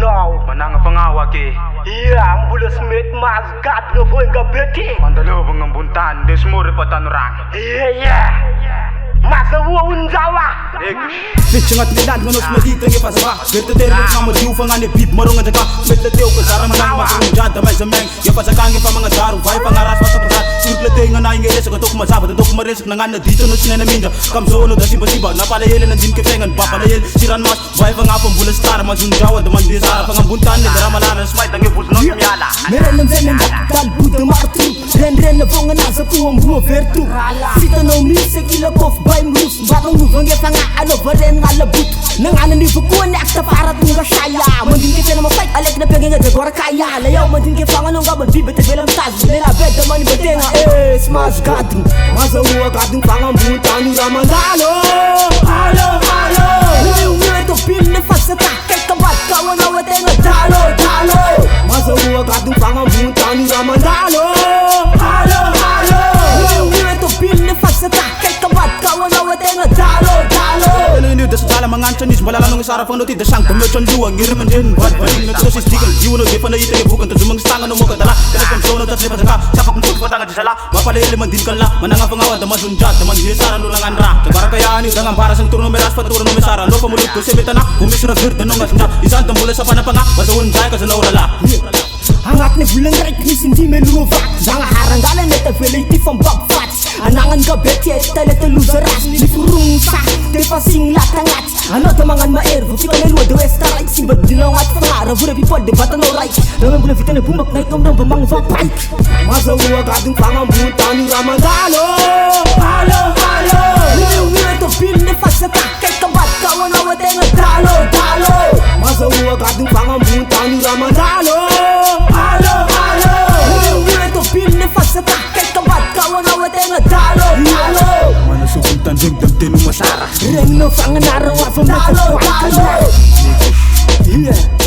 now. Manang pangawaki. Yeah, ambulance mate mas gat ngavoy gabeti. Mandalo bang buntan desmore patanurang. Yeah. Masa unjawa. Bitch ngat nilan ngonos medita nge pasaba. Gerte ter ngam diu fangane beat marong ngaka. Mette teu ke zara manang masung janta mai semeng. Ye pasaka nge pamanga zaru vai pangaras pasapata. Surple te ngana nge resa tok masaba tok mares ngana dito no sinena minja. Kam zo no dasi basiba na pala yele na din ke fengan ba pala yele siran mas vai fanga pambula star mazun jawa de man desa fanga buntan ne drama lana smite nge bus no myala. Meron zenen dal buda martu. Ren na fonga na sa puang buo vertu. Sita no mise kila kof by mus. Batong nuvang ye fanga ano varen ngalabut. Nang ana ni fukuan akta para tunga saya. Mandin ke na mapait alek na pengen nga gora kaya. Layaw mandin ke fanga nung gabal bibe te belam taz. Nela bed da mani betenga. Smash gadung. Masa uwa gadung fanga buntan ni ramandalo. Halo. Niwe to pin ne fasata. Kay kabat kawan awa tenga dalo. Masa uwa gadung fanga buntan ni ramandalo. Halo. Niwe to pin ne fasata. Kay kabat kawan awa tenga dalo. Ini udah segala mengancanis balala nung isara fang noti desang pemecon dua ngirim menjen buat baling na dosis digal yuno de fana ite bukan tu jumang stanga no moka dala telepon sono tas lepas ka sapa kun patanga di sala mapale ele mandin kala mananga pangawan da masunja teman dia sara lulangan ra segara kaya ni dengan para sing turun meras patur no mesara lo pemulut tu sebetana kumisra gerd no ngasna isan tembule sapana panga masun jai ka selaurala hangat ni bulan rek ni sindi meluva jangan haranggalan neta veliti from babfat anangan ka beti tele te luzeras ni furung sa te pasing latangat ano tamangan maer vuti ka lelwa de westa like simbat dilongat fara vure people de batan right lawan bulan fitane bumak naik nom nom bamang va pike masa uwa gadung pangam buntan ni ramandalo halo niwe to pin ne fasata kay kabat kawan awa tenga dalo masa uwa gadung pangam buntan ni ramandalo halo niwe to pin ne fasata kay kabat kawan awa tenga dalo mana sukuntan jeng tenu masara reng no fangan arawa from the yeah